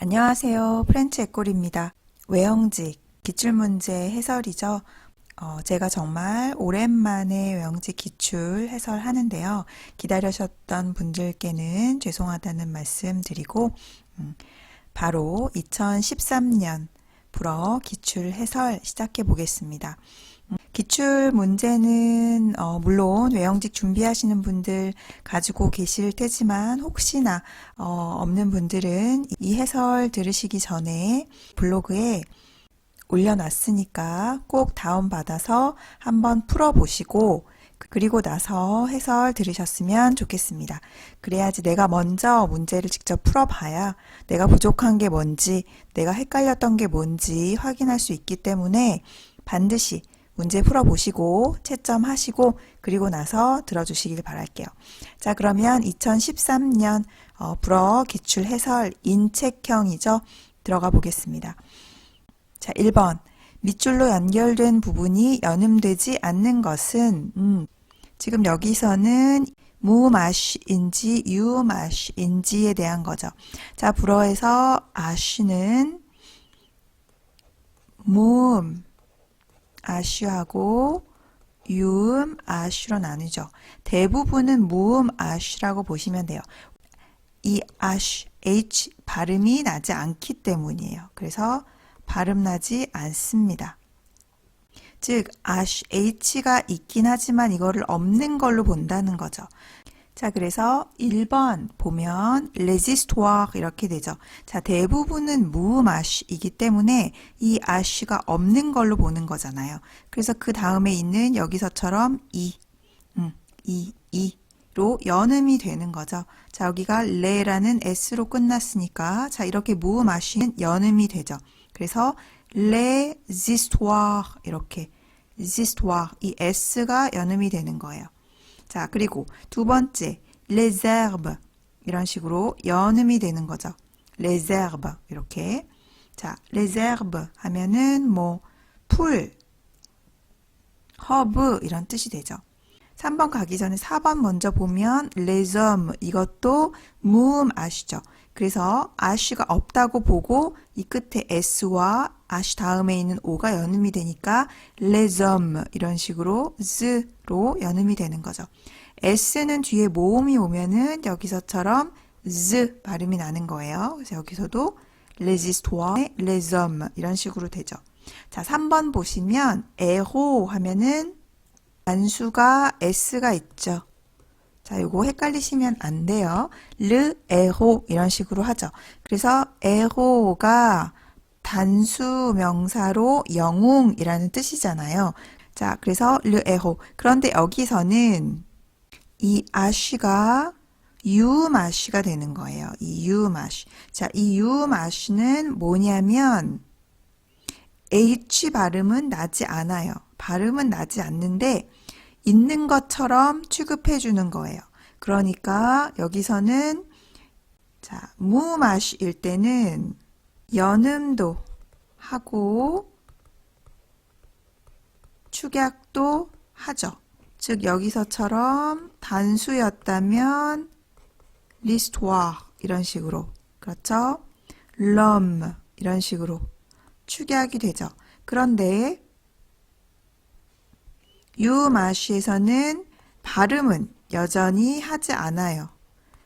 안녕하세요. 프렌치 에꼴입니다. 외형직, 기출문제 해설이죠. 제가 정말 오랜만에 외형직 기출 해설하는데요. 기다리셨던 분들께는 죄송하다는 말씀 드리고 바로 2013년 불어 기출 해설 시작해 보겠습니다. 기출 문제는 물론 외형직 준비하시는 분들 가지고 계실 테지만 혹시나 없는 분들은 이 해설 들으시기 전에 블로그에 올려놨으니까 꼭 다운받아서 한번 풀어보시고 그리고 나서 해설 들으셨으면 좋겠습니다. 그래야지 내가 먼저 문제를 직접 풀어봐야 내가 부족한 게 뭔지, 내가 헷갈렸던 게 뭔지 확인할 수 있기 때문에 반드시 문제 풀어보시고 채점하시고 그리고 나서 들어주시길 바랄게요. 자, 그러면 2013년 불어 기출 해설 인책형이죠. 들어가 보겠습니다. 자, 1번. 밑줄로 연결된 부분이 연음되지 않는 것은 지금 여기서는 무맛인지 유맛인지에 대한 거죠. 자, 불어에서 아쉬는 무음 아쉬하고 유음 아쉬로 나누죠. 대부분은 무음 아쉬라고 보시면 돼요. 이 아쉬, H 발음이 나지 않기 때문이에요. 그래서 발음 나지 않습니다. 즉, 아쉬, H가 있긴 하지만 이거를 없는 걸로 본다는 거죠. 자, 그래서 1번 보면 레지스토ire 이렇게 되죠. 자, 대부분은 무음아쉬이기 때문에 이 아쉬가 없는 걸로 보는 거잖아요. 그래서 그 다음에 있는 여기서처럼 이로 연음이 되는 거죠. 자, 여기가 레라는 S로 끝났으니까 자, 이렇게 무음아쉬는 연음이 되죠. 그래서 레지스토ire 이렇게 레지스토ire 이 S가 연음이 되는 거예요. 자, 그리고 두 번째, les herbes 이런 식으로 연음이 되는 거죠. les herbes 이렇게. 자, les herbes 하면은 뭐 풀, 허브 이런 뜻이 되죠. 3번 가기 전에 4번 먼저 보면 les hommes 이것도 무음 아쉬죠. 그래서 아쉬가 없다고 보고 이 끝에 s와 아쉬 다음에 있는 o가 연음이 되니까 les hommes 이런 식으로 z로 연음이 되는 거죠. s는 뒤에 모음이 오면은 여기서처럼 z 발음이 나는 거예요. 그래서 여기서도 les histoires, les hommes 이런 식으로 되죠. 자, 3번 보시면 에호 하면은 단수가 s가 있죠. 자, 요거 헷갈리시면 안 돼요. 르, 에호 이런 식으로 하죠. 그래서 에호가 단수 명사로 영웅이라는 뜻이잖아요. 자, 그래서 르, 에호. 그런데 여기서는 이 아쉬가 유음아쉬가 되는 거예요. 이 유음아쉬. 자, 이 유음아쉬는 뭐냐면 H 발음은 나지 않아요. 발음은 나지 않는데 있는 것처럼 취급해 주는 거예요. 그러니까 여기서는 자, 무음아쉬일 때는 연음도 하고 축약도 하죠. 즉 여기서처럼 단수였다면 l'histoire 이런 식으로 그렇죠? l'homme 이런 식으로 축약이 되죠. 그런데 유음아쉬에서는 발음은 여전히 하지 않아요.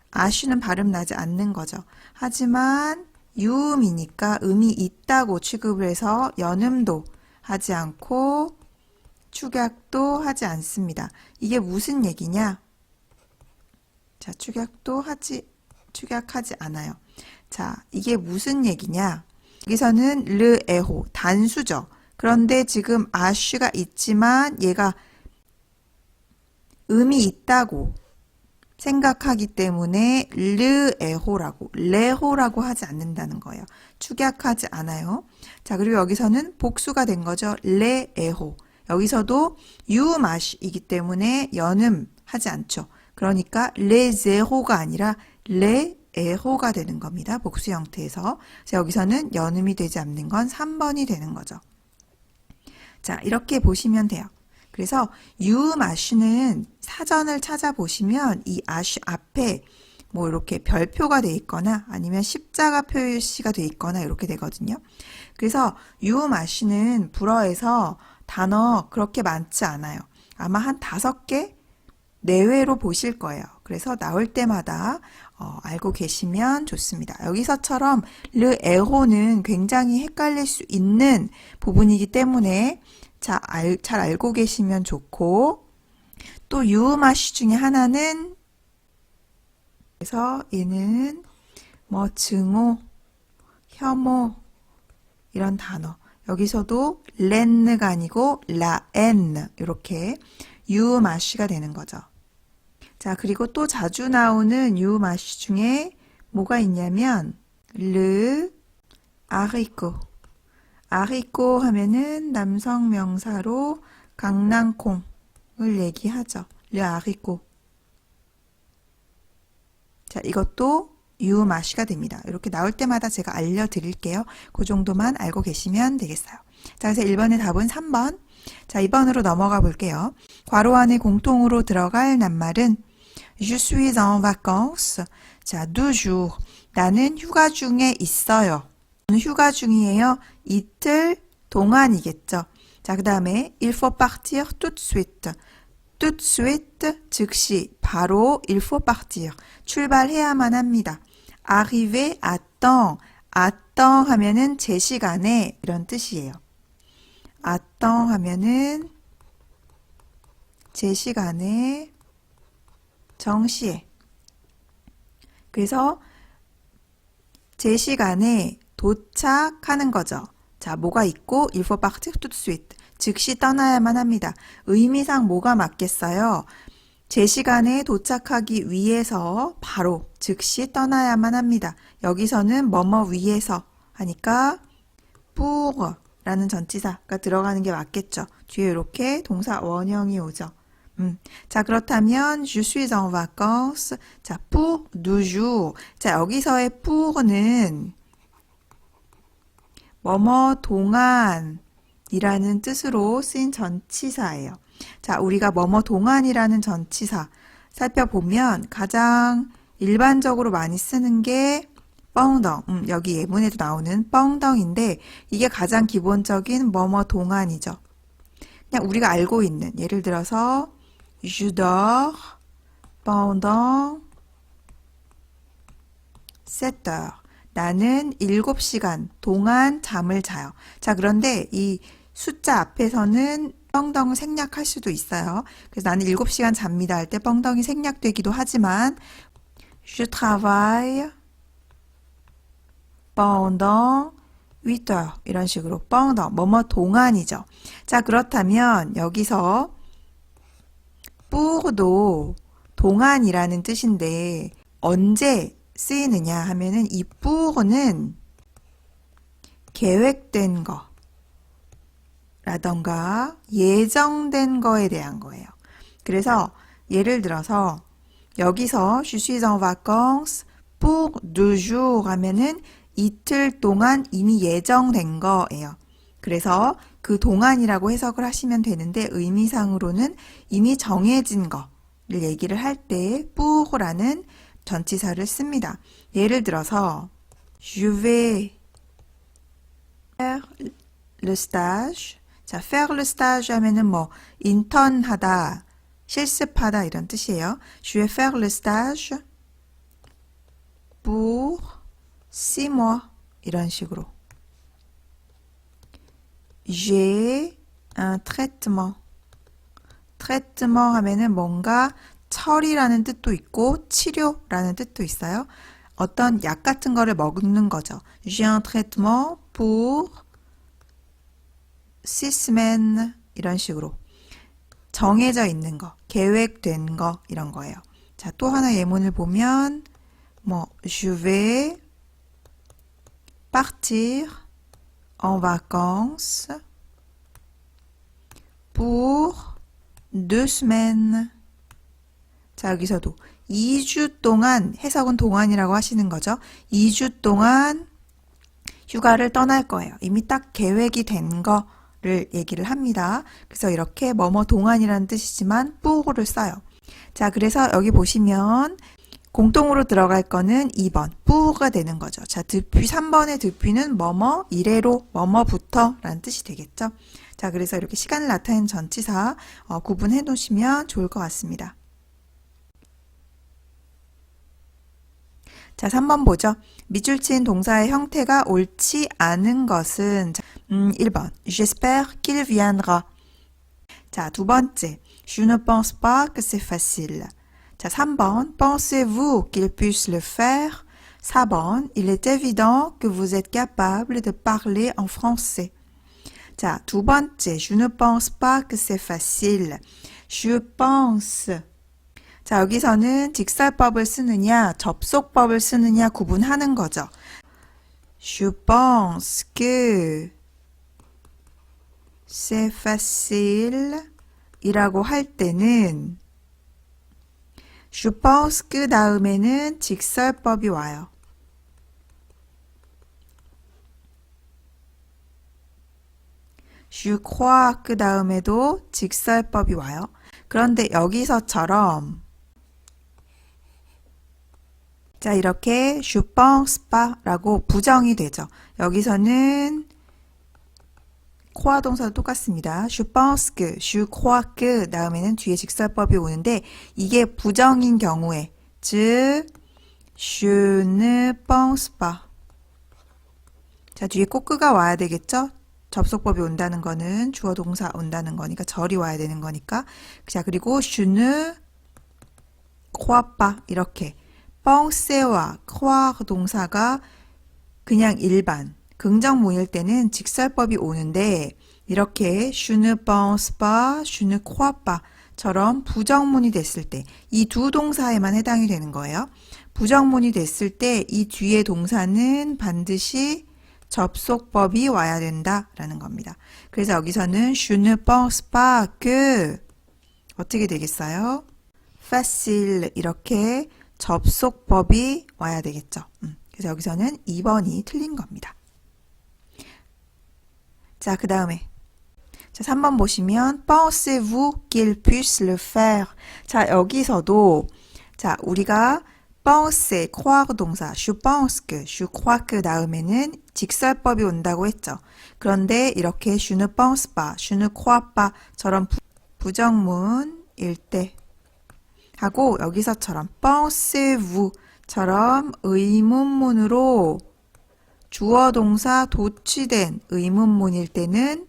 아쉬는 발음 나지 않는 거죠. 하지만 유음이니까 음이 있다고 취급을 해서 연음도 하지 않고 축약도 하지 않습니다. 이게 무슨 얘기냐? 자, 축약하지 않아요. 자, 이게 무슨 얘기냐? 여기서는 르, 에호, 단수죠. 그런데 지금 아쉬가 있지만 얘가 음이 있다고 생각하기 때문에 르, 에호라고, 레호라고 하지 않는다는 거예요. 축약하지 않아요. 자, 그리고 여기서는 복수가 된 거죠. 레, 에호. 여기서도 유음아쉬이기 때문에 연음하지 않죠. 그러니까 레제호가 아니라 레에호가 되는 겁니다. 복수 형태에서. 그래서 여기서는 연음이 되지 않는 건 3번이 되는 거죠. 자, 이렇게 보시면 돼요. 그래서 유음아쉬는 사전을 찾아보시면 이 아쉬 앞에 뭐 이렇게 별표가 돼 있거나 아니면 십자가 표시가 돼 있거나 이렇게 되거든요. 그래서 유마시는 불어에서 단어 그렇게 많지 않아요. 아마 한 5개 내외로 보실 거예요. 그래서 나올 때마다 알고 계시면 좋습니다. 여기서처럼 르 에호는 굉장히 헷갈릴 수 있는 부분이기 때문에 잘 알고 계시면 좋고, 또 유마시 중에 하나는, 그래서 얘는 뭐 증오, 혐오 이런 단어, 여기서도 렌느가 아니고 라엔 이렇게 유마시가 되는 거죠. 자, 그리고 또 자주 나오는 유마시 중에 뭐가 있냐면 르 아리꼬. 아리꼬 하면은 남성 명사로 강낭콩을 얘기하죠. 르 아리꼬. 자, 이것도 유마시가 됩니다. 이렇게 나올 때마다 제가 알려드릴게요. 그 정도만 알고 계시면 되겠어요. 자, 그래서 1번의 답은 3번. 자, 2번으로 넘어가 볼게요. 괄호 안에 공통으로 들어갈 낱말은 Je suis en vacances. 자, 2jours. 나는 휴가 중에 있어요. 휴가 중이에요. 이틀 동안이겠죠. 자, 그 다음에 il faut partir tout de suite. tout de suite, 즉시, 바로 il faut partir. 출발해야만 합니다. arriver à temps. à temps 하면은 제 시간에 이런 뜻이에요. à temps 하면은 제 시간에 정시에. 그래서 제 시간에 도착하는 거죠. 자, 뭐가 있고 il faut partir tout de suite. 즉시 떠나야만 합니다. 의미상 뭐가 맞겠어요? 제 시간에 도착하기 위해서 바로 즉시 떠나야만 합니다. 여기서는 뭐뭐 위해서 하니까 pour 라는 전치사가 들어가는 게 맞겠죠. 뒤에 이렇게 동사 원형이 오죠. 자, 그렇다면 je suis en vacances. 자, pour 2jours. 자, 여기서의 pour는 뭐뭐 동안 이라는 뜻으로 쓰인 전치사예요. 자, 우리가 뭐뭐 동안이라는 전치사 살펴보면 가장 일반적으로 많이 쓰는 게 뻥덩. 여기 예문에도 나오는 뻥덩인데 이게 가장 기본적인 뭐뭐 동안이죠. 그냥 우리가 알고 있는, 예를 들어서 Je dors pendant 7 heures. 나는 7시간 동안 잠을 자요. 자, 그런데 이 숫자 앞에서는 뻥덩을 생략할 수도 있어요. 그래서 나는 7시간 잡니다 할 때 뻥덩이 생략되기도 하지만 Je travaille pendant 8 heures. 이런 식으로 pendant, 뭐뭐 동안이죠. 자, 그렇다면 여기서 pour도 동안이라는 뜻인데 언제 쓰이느냐 하면은 이 pour는 계획된 거 라던가 예정된 거에 대한 거예요. 그래서 예를 들어서 여기서 Je suis en vacances pour 2 jours 하면은 이틀 동안 이미 예정된 거예요. 그래서 그 동안이라고 해석을 하시면 되는데 의미상으로는 이미 정해진 거를 얘기를 할 때 pour라는 전치사를 씁니다. 예를 들어서 Je vais faire le stage. 자, faire le stage 하면은 뭐 인턴하다, 실습하다 이런 뜻이에요. Je vais faire le stage pour 6 mois 이런 식으로. J'ai un traitement. traitement 하면은 뭔가 처리라는 뜻도 있고 치료라는 뜻도 있어요. 어떤 약 같은 거를 먹는 거죠. J'ai un traitement pour 6 semaines 이런 식으로 정해져 있는 거, 계획된 거 이런 거예요. 자, 또 하나 예문을 보면 뭐 Je vais partir en vacances pour 2 semaines. 자, 여기서도 2주 동안, 해석은 동안이라고 하시는 거죠. 2주 동안 휴가를 떠날 거예요. 이미 딱 계획이 된 거를 얘기를 합니다. 그래서 이렇게 뭐뭐 동안이라는 뜻이지만 pour를 써요. 자, 그래서 여기 보시면 공통으로 들어갈 거는 2번, 뿌가 되는 거죠. 자, depuis, 3번의 depuy는 뭐뭐, 이래로, 뭐뭐부터 라는 뜻이 되겠죠. 자, 그래서 이렇게 시간을 나타내는 전치사 구분해 놓으시면 좋을 것 같습니다. 자, 3번 보죠. 밑줄 친 동사의 형태가 옳지 않은 것은 1번, j'espère qu'il viendra. 자, 두 번째, je ne pense pas que c'est facile. 자, 3번, pensez-vous qu'il puisse le faire? 4번, il est évident que vous êtes capable de parler en français. 자, 두 번째, je ne pense pas que c'est facile. je pense. 자, 여기서는 직설법을 쓰느냐, 접속법을 쓰느냐 구분하는 거죠. Je pense que c'est facile 이라고 할 때는 je pense que 다음에는 직설법이 와요. je crois 그 다음에도 직설법이 와요. 그런데 여기서처럼 자, 이렇게 je pense pas 라고 부정이 되죠. 여기서는 croix 동사도 똑같습니다. je pense que, je crois que 다음에는 뒤에 직설법이 오는데 이게 부정인 경우에 즉 je ne pense pas 자, 뒤에 꼭 그가 와야 되겠죠? 접속법이 온다는 거는 주어 동사 온다는 거니까 절이 와야 되는 거니까 자, 그리고 je ne crois pas 이렇게 penser와 croire 동사가 그냥 일반 긍정문일 때는 직설법이 오는데 이렇게 je ne pense pas, je ne crois pas 처럼 부정문이 됐을 때 이 두 동사에만 해당이 되는 거예요. 부정문이 됐을 때 이 뒤에 동사는 반드시 접속법이 와야 된다라는 겁니다. 그래서 여기서는 je ne pense pas que 어떻게 되겠어요? facile 이렇게 접속법이 와야 되겠죠. 그래서 여기서는 2번이 틀린 겁니다. 자, 그 다음에 자, 3번 보시면 pensez-vous qu'il puisse le faire? 자, 여기서도 자, 우리가 penser, croire 동사 je pense que, je crois que 다음에는 직설법이 온다고 했죠. 그런데 이렇게 je ne pense pas, je ne crois pas 처럼 부정문일 때 하고 여기서처럼 pensez-vous 처럼 의문문으로 주어 동사 도취된 의문문일 때는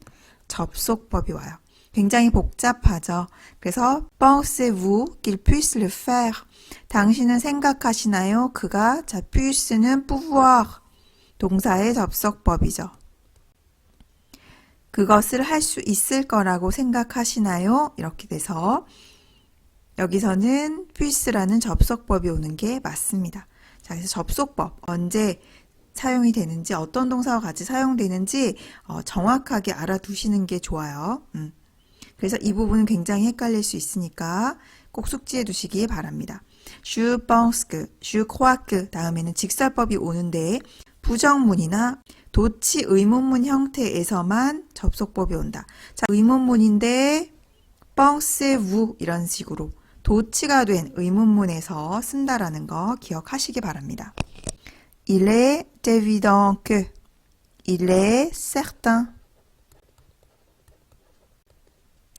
접속법이 와요. 굉장히 복잡하죠. 그래서 pensez-vous qu'il puisse le faire? 당신은 생각하시나요? 그가 자, puisse는 pouvoir 동사의 접속법이죠. 그것을 할 수 있을 거라고 생각하시나요? 이렇게 돼서 여기서는 puisse라는 접속법이 오는 게 맞습니다. 자, 그래서 접속법 언제 사용이 되는지 어떤 동사와 같이 사용되는지 정확하게 알아두시는 게 좋아요. 그래서 이 부분은 굉장히 헷갈릴 수 있으니까 꼭 숙지해 두시기 바랍니다. je pense que, je crois que 다음에는 직설법이 오는데 부정문이나 도치 의문문 형태에서만 접속법이 온다. 자, 의문문인데 pensez-vous 이런 식으로 도치가 된 의문문에서 쓴다라는 거 기억하시기 바랍니다. Il est évident que. Il est certain.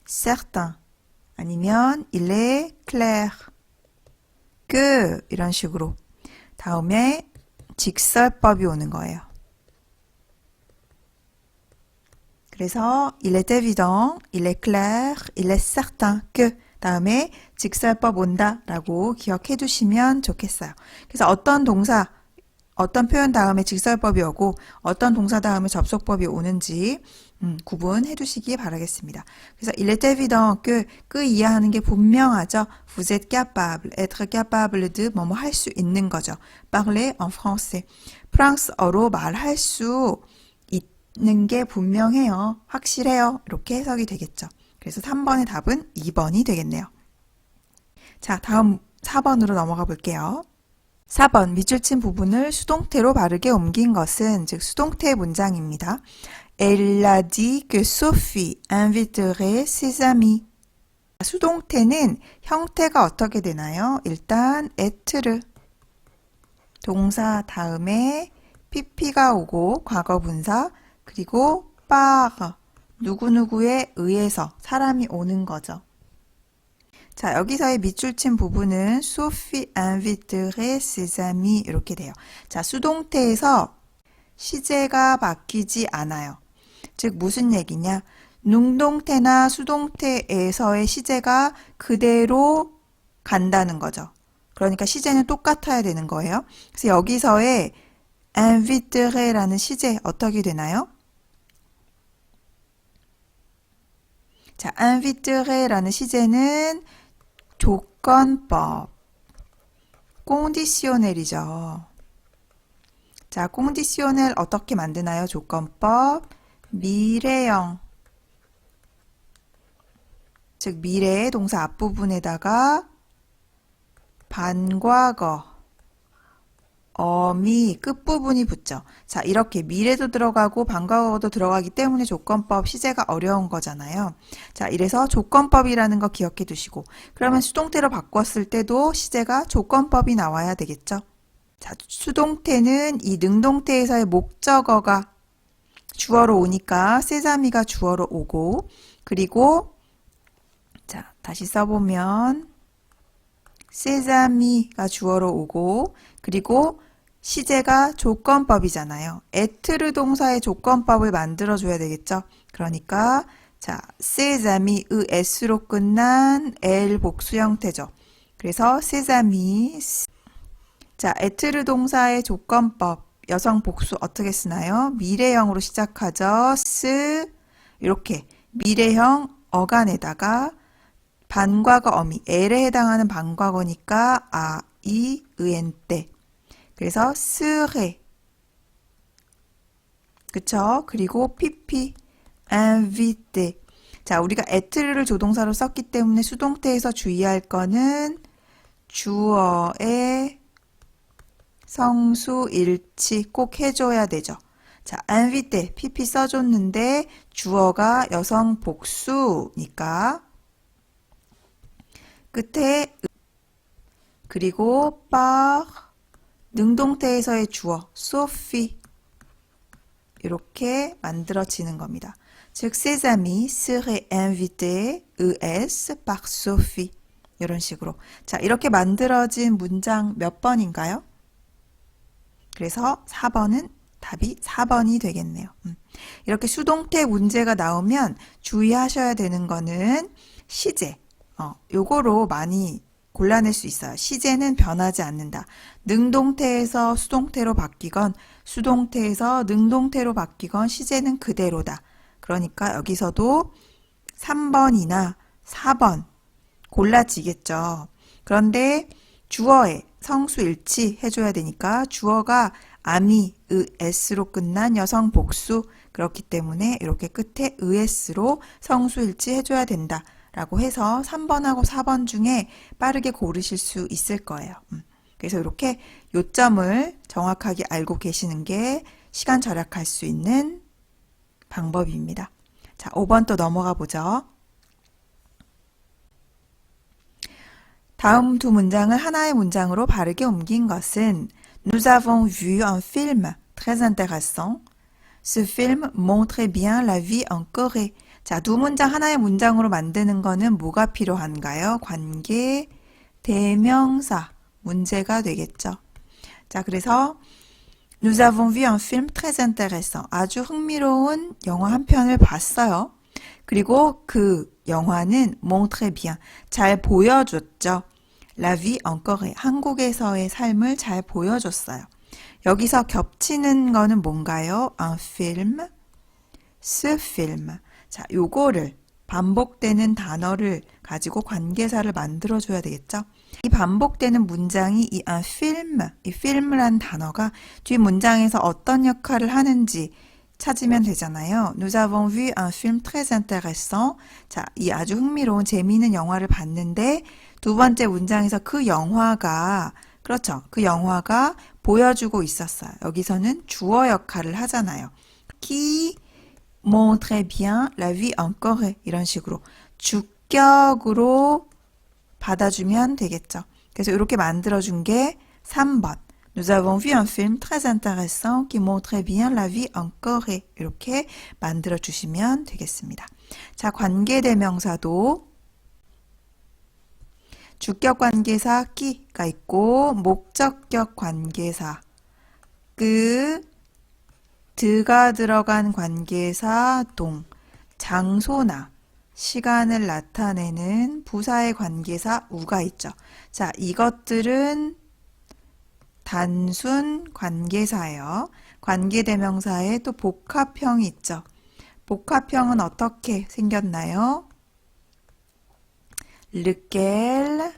certain. 아니면 il est clair. que 이런 식으로 다음에 직설법이 오는 거예요. 그래서 il est évident, il est clair, il est certain que 다음에 직설법 온다라고 기억해 두시면 좋겠어요. 그래서 어떤 동사, 어떤 표현 다음에 직설법이 오고 어떤 동사 다음에 접속법이 오는지 구분해 두시기 바라겠습니다. 그래서 il est évident que 그 이해하는 게 분명하죠. Vous êtes capable, être capable de 뭐뭐 할 수 있는 거죠. Parler en français. 프랑스어로 말할 수 있는 게 분명해요. 확실해요. 이렇게 해석이 되겠죠. 그래서 3번의 답은 2번이 되겠네요. 자, 다음 4번으로 넘어가 볼게요. 4번 밑줄 친 부분을 수동태로 바르게 옮긴 것은 즉 수동태 문장입니다. Elle a dit que Sophie inviterait ses amis. 수동태는 형태가 어떻게 되나요? 일단 être 동사 다음에 pp가 오고 과거 분사 그리고 par 누구누구에 의해서 사람이 오는 거죠. 자, 여기서의 밑줄 친 부분은 Sophie inviterait ses amis 이렇게 돼요. 자, 수동태에서 시제가 바뀌지 않아요. 즉 무슨 얘기냐? 능동태나 수동태에서의 시제가 그대로 간다는 거죠. 그러니까 시제는 똑같아야 되는 거예요. 그래서 여기서의 inviterait라는 시제 어떻게 되나요? 자, inviterait라는 시제는 조건법, conditionnel이죠. 자, conditionnel 어떻게 만드나요? 조건법, 미래형, 즉 미래의 동사 앞부분에다가 반과거, 어미 끝부분이 붙죠. 자, 이렇게 미래도 들어가고 반과거도 들어가기 때문에 조건법 시제가 어려운 거잖아요. 자, 이래서 조건법이라는 거 기억해 두시고 그러면 수동태로 바꿨을 때도 시제가 조건법이 나와야 되겠죠. 자, 수동태는 이 능동태에서의 목적어가 주어로 오니까 세자미가 주어로 오고 그리고 자, 다시 써보면 세자미가 주어로 오고 그리고 시제가 조건법이잖아요. 에트르 동사의 조건법을 만들어줘야 되겠죠. 그러니까 자, 세자미 의 s로 끝난 l 복수 형태죠. 그래서 세자미 자, 에트르 동사의 조건법 여성 복수 어떻게 쓰나요? 미래형으로 시작하죠. 스 이렇게 미래형 어간에다가 반과거 어미 L에 해당하는 반과거니까 아, 이, 의엔 때 그래서 serait 그쵸? 그리고 pp invité 자, 우리가 에트르를 조동사로 썼기 때문에 수동태에서 주의할 거는 주어의 성수 일치 꼭 해줘야 되죠. 자, invité pp 써줬는데 주어가 여성 복수니까 끝에 그리고 par 능동태에서의 주어 Sophie 이렇게 만들어지는 겁니다. 즉 ses amis seraient invités ES par Sophie 이런 식으로 자 이렇게 만들어진 문장 몇 번인가요? 그래서 4번은 답이 4번이 되겠네요. 이렇게 수동태 문제가 나오면 주의하셔야 되는 거는 시제 요거로 많이 골라낼 수 있어요. 시제는 변하지 않는다. 능동태에서 수동태로 바뀌건 수동태에서 능동태로 바뀌건 시제는 그대로다. 그러니까 여기서도 3번이나 4번 골라지겠죠. 그런데 주어에 성수 일치 해줘야 되니까 주어가 아미, s로 끝난 여성 복수 그렇기 때문에 이렇게 끝에 s로 성수 일치 해줘야 된다. 라고 해서 3번하고 4번 중에 빠르게 고르실 수 있을 거예요. 그래서 이렇게 요점을 정확하게 알고 계시는 게 시간 절약할 수 있는 방법입니다. 자, 5번 또 넘어가 보죠. 다음 두 문장을 하나의 문장으로 바르게 옮긴 것은 Nous avons vu un film très intéressant. Ce film montrait bien la vie en Corée. 자, 두 문장 하나의 문장으로 만드는 거는 뭐가 필요한가요? 관계, 대명사, 문제가 되겠죠. 자, 그래서 Nous avons vu un film très intéressant. 아주 흥미로운 영화 한 편을 봤어요. 그리고 그 영화는 montrait bien. 잘 보여줬죠. La vie en Corée. 한국에서의 삶을 잘 보여줬어요. 여기서 겹치는 거는 뭔가요? Un film, ce film. 자, 요거를 반복되는 단어를 가지고 관계사를 만들어줘야 되겠죠? 이 반복되는 문장이 이 un film, 이 film란 단어가 뒤 문장에서 어떤 역할을 하는지 찾으면 되잖아요. Nous avons vu un film très intéressant. 자, 이 아주 흥미로운 재미있는 영화를 봤는데 두 번째 문장에서 그 영화가 그렇죠. 그 영화가 보여주고 있었어요. 여기서는 주어 역할을 하잖아요. qui montrait bien la vie en Corée 이런 식으로 주격으로 받아주면 되겠죠. 그래서 이렇게 만들어준 게 3번 Nous avons vu un film très intéressant qui montrait bien la vie en Corée. 이렇게 만들어 주시면 되겠습니다. 자, 관계대명사도 주격 관계사 끼가 있고 목적격 관계사 드가 들어간 관계사 동, 장소나 시간을 나타내는 부사의 관계사 우가 있죠. 자, 이것들은 단순 관계사예요. 관계대명사에 또 복합형이 있죠. 복합형은 어떻게 생겼나요? lequel,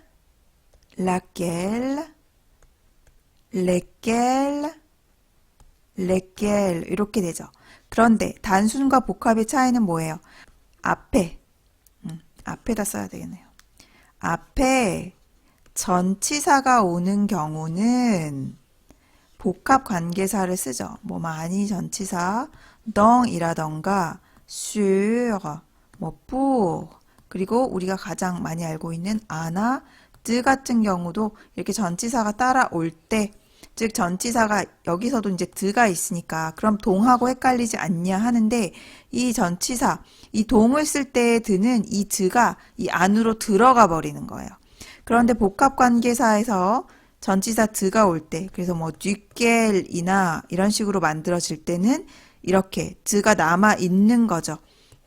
laquelle, lesquels, lesquels 이렇게 되죠. 그런데 단순과 복합의 차이는 뭐예요? 앞에다 써야 되겠네요. 앞에 전치사가 오는 경우는 복합 관계사를 쓰죠. 뭐 많이 전치사 dong이라던가 sur, 뭐 pour, 그리고 우리가 가장 많이 알고 있는 아나 드 같은 경우도 이렇게 전치사가 따라올 때, 즉 전치사가 여기서도 이제 드가 있으니까 그럼 동하고 헷갈리지 않냐 하는데, 이 전치사, 이 동을 쓸 때의 드는 이 드가 이 안으로 들어가 버리는 거예요. 그런데 복합관계사에서 전치사 드가 올 때, 그래서 뭐 duquel이나 이런 식으로 만들어질 때는 이렇게 드가 남아 있는 거죠.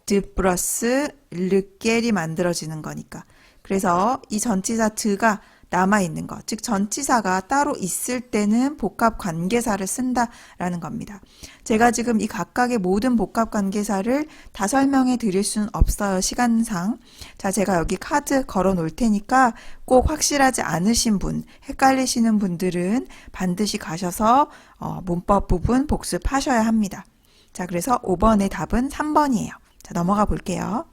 드 플러스 lequel이 만들어지는 거니까. 그래서 이 전치사 드가 남아있는 것, 즉 전치사가 따로 있을 때는 복합관계사를 쓴다라는 겁니다. 제가 지금 이 각각의 모든 복합관계사를 다 설명해 드릴 수는 없어요, 시간상. 자, 제가 여기 카드 걸어 놓을 테니까 꼭 확실하지 않으신 분, 헷갈리시는 분들은 반드시 가셔서 문법 부분 복습하셔야 합니다. 자, 그래서 5번의 답은 3번이에요. 자, 넘어가 볼게요.